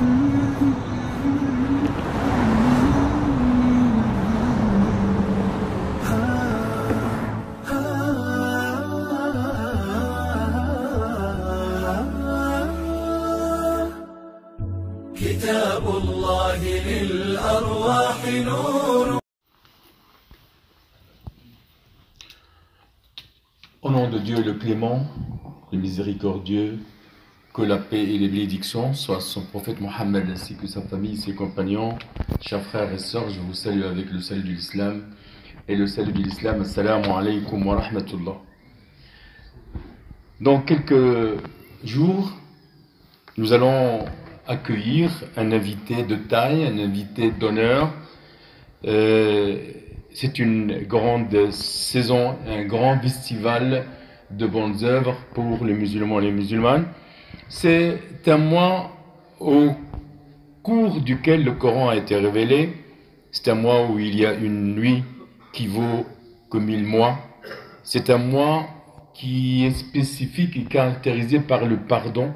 كتاب الله للأرواح نور. Au nom de Dieu le clément, le miséricordieux, que la paix et les bénédictions soient sur son prophète Mohammed ainsi que sa famille, ses compagnons, chers frères et sœurs, je vous salue avec le salut de l'islam. Et le salut de l'islam, assalamu alaykum wa rahmatullah. Dans quelques jours, nous allons accueillir un invité de taille, un invité d'honneur. C'est une grande saison, un grand festival de bonnes œuvres pour les musulmans et les musulmanes. C'est un mois au cours duquel le Coran a été révélé. C'est un mois où il y a une nuit qui vaut que 1000 mois. C'est un mois qui est spécifique et caractérisé par le pardon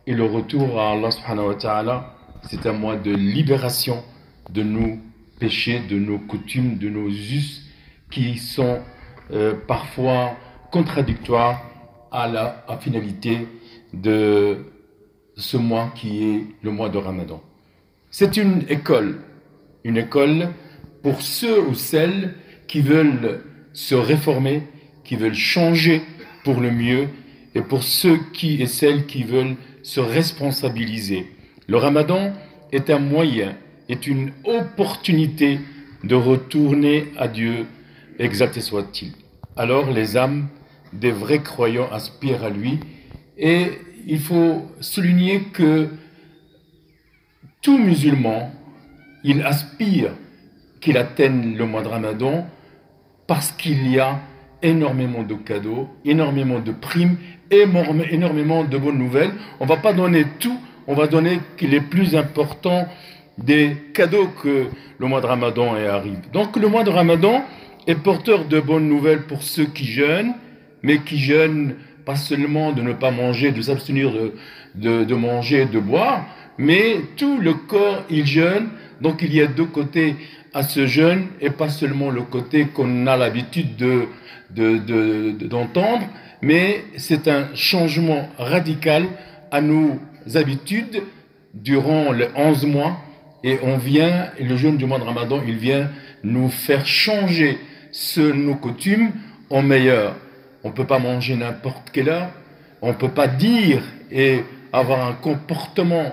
et le retour à Allah subhanahu wa ta'ala. C'est un mois de libération de nos péchés, de nos coutumes, de nos us qui sont parfois contradictoires à la finalité de ce mois qui est le mois de Ramadan. C'est une école pour ceux ou celles qui veulent se réformer, qui veulent changer pour le mieux, et pour ceux qui et celles qui veulent se responsabiliser. Le Ramadan est un moyen, est une opportunité de retourner à Dieu, exalté soit-il. Alors les âmes des vrais croyants aspirent à lui, et il faut souligner que tout musulman, il aspire qu'il atteigne le mois de Ramadan parce qu'il y a énormément de cadeaux, énormément de primes, énormément de bonnes nouvelles. On ne va pas donner tout, on va donner les plus importants des cadeaux que le mois de Ramadan arrive. Donc le mois de Ramadan est porteur de bonnes nouvelles pour ceux qui jeûnent, mais qui jeûnent pas seulement de ne pas manger, de s'abstenir de manger et de boire, mais tout le corps il jeûne. Donc il y a deux côtés à ce jeûne, et pas seulement le côté qu'on a l'habitude d'entendre, mais c'est un changement radical à nos habitudes durant les 11 mois, et le jeûne du mois de Ramadan, il vient nous faire changer nos coutumes en meilleur. On ne peut pas manger n'importe quelle heure, on ne peut pas dire et avoir un comportement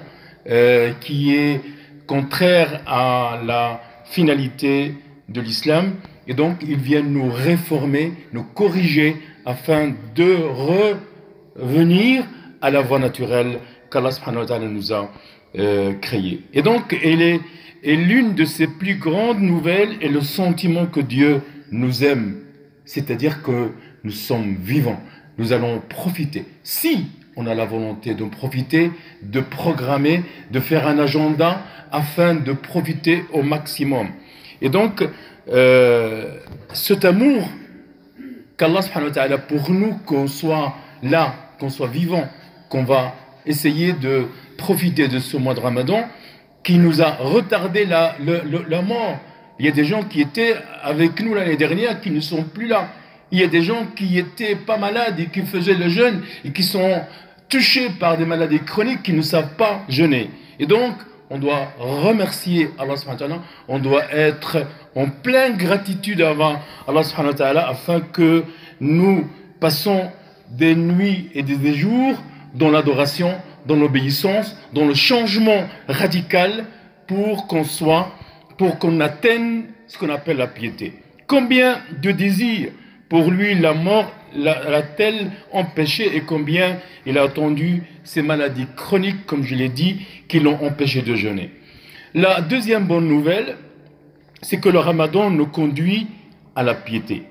qui est contraire à la finalité de l'islam, et donc ils viennent nous réformer, nous corriger afin de revenir à la voie naturelle qu'Allah subhanahu wa ta'ala nous a créée. Et donc l'une de ses plus grandes nouvelles est le sentiment que Dieu nous aime, c'est-à-dire que nous sommes vivants, nous allons profiter. Si on a la volonté de profiter, de programmer, de faire un agenda afin de profiter au maximum. Et donc, cet amour qu'Allah subhanahu wa ta'ala pour nous, qu'on soit là, qu'on soit vivant, qu'on va essayer de profiter de ce mois de Ramadan, qui nous a retardé la mort. Il y a des gens qui étaient avec nous l'année dernière qui ne sont plus là. Il y a des gens qui étaient pas malades et qui faisaient le jeûne et qui sont touchés par des maladies chroniques qui ne savent pas jeûner. Et donc, on doit remercier Allah subhanahu wa ta'ala, on doit être en pleine gratitude avant Allah subhanahu wa ta'ala afin que nous passons des nuits et des jours dans l'adoration, dans l'obéissance, dans le changement radical pour qu'on atteigne ce qu'on appelle la piété. Combien de désirs pour lui la mort l'a-t-elle empêché, et combien il a attendu ces maladies chroniques, comme je l'ai dit, qui l'ont empêché de jeûner. La deuxième bonne nouvelle, c'est que le Ramadan nous conduit à la piété.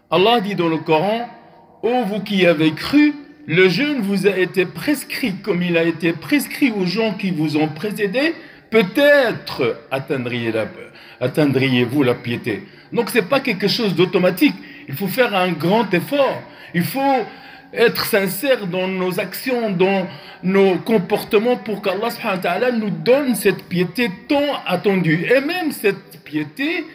Allah dit dans le Coran: « Ô vous qui avez cru, le jeûne vous a été prescrit comme il a été prescrit aux gens qui vous ont précédés, peut-être atteindriez-vous la piété. » Donc ce n'est pas quelque chose d'automatique. Il faut faire un grand effort. Il faut être sincères dans nos actions, dans nos comportements pour qu'Allah subhanahu wa ta'ala nous donne cette piété tant attendue. Et même cette piété,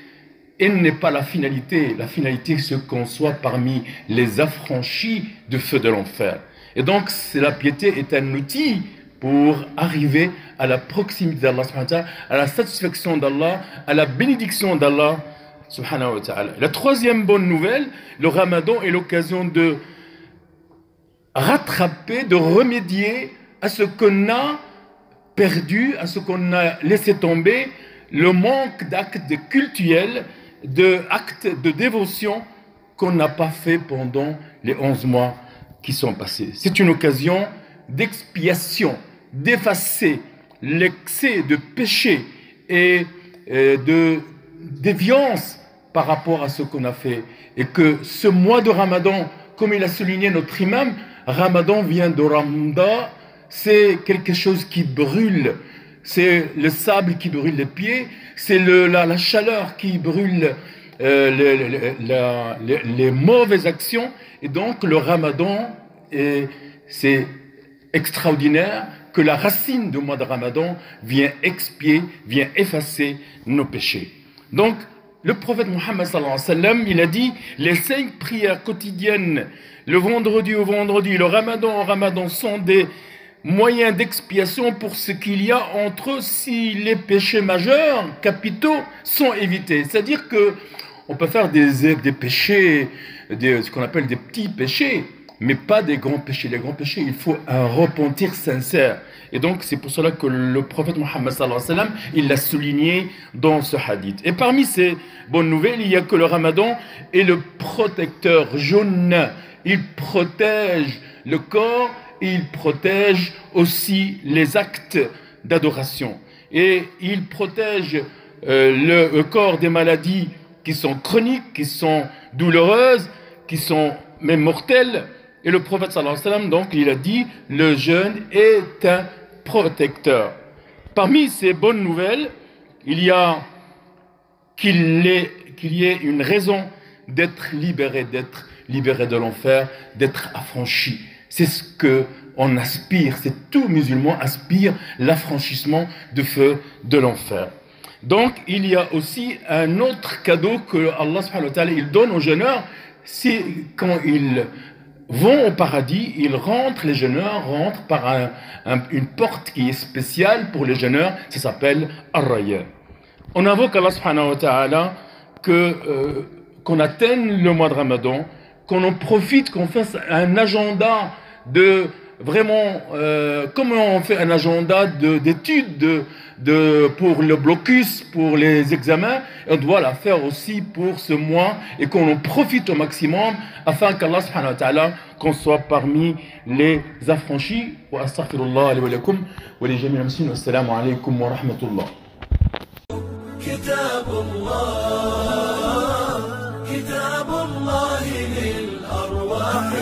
elle n'est pas la finalité. La finalité, c'est qu'on soit parmi les affranchis du feu de l'enfer. Et donc, la piété est un outil pour arriver à la proximité d'Allah subhanahu wa ta'ala, à la satisfaction d'Allah, à la bénédiction d'Allah subhanahu wa ta'ala. La troisième bonne nouvelle, le Ramadan est l'occasion de rattraper, de remédier à ce qu'on a perdu, à ce qu'on a laissé tomber, le manque d'actes cultuels, d'actes de dévotion qu'on n'a pas fait pendant les 11 mois qui sont passés. C'est une occasion d'expiation, d'effacer l'excès de péché et de déviance par rapport à ce qu'on a fait. Et que ce mois de Ramadan, comme il a souligné notre imam, Ramadan vient de Ramda, c'est quelque chose qui brûle, c'est le sable qui brûle les pieds, c'est la chaleur qui brûle les mauvaises actions. Et donc le Ramadan, c'est extraordinaire que la racine du mois de Ramadan vient expier, vient effacer nos péchés. Donc le prophète Mohammed sallallahu alayhi wa sallam, il a dit les 5 prières quotidiennes, le vendredi au vendredi, le Ramadan au Ramadan, sont des moyens d'expiation pour ce qu'il y a entre eux si les péchés majeurs, capitaux, sont évités. C'est-à-dire que on peut faire des péchés, ce qu'on appelle des petits péchés, mais pas des grands péchés. Les grands péchés, il faut un repentir sincère. Et donc, c'est pour cela que le prophète Mohammed sallallahu alayhi wa sallam, il l'a souligné dans ce hadith. Et parmi ces bonnes nouvelles, il y a que le Ramadan est le protecteur jaune. Il protège le corps et il protège aussi les actes d'adoration. Et il protège le corps des maladies qui sont chroniques, qui sont douloureuses, qui sont même mortelles. Et le prophète sallallahu alayhi wa sallam, donc, il a dit, le jeûne est un protecteur. Parmi ces bonnes nouvelles, il y a qu'il y ait une raison d'être libéré de l'enfer, d'être affranchi. C'est ce que on aspire, c'est tout musulman aspire l'affranchissement du feu de l'enfer. Donc, il y a aussi un autre cadeau que Allah subhanahu wa ta'ala, il donne aux jeûneurs, c'est quand ils vont au paradis, les jeûneurs rentrent par une porte qui est spéciale pour les jeûneurs, ça s'appelle Ar-Rayyan. On invoque Allah subhanahu wa ta'ala qu'on atteigne le mois de Ramadan, qu'on en profite, qu'on fasse un agenda de vraiment, comme on fait un agenda d'études pour le blocus, pour les examens, on doit la faire aussi pour ce mois et qu'on en profite au maximum afin qu'Allah subhanahu wa ta'ala, qu'on soit parmi les affranchis. Wa astaghfirullah li wa lakum wa li jami'il muslimin. Assalamu alaykum wa rahmatullah. كتاب الله للأرواح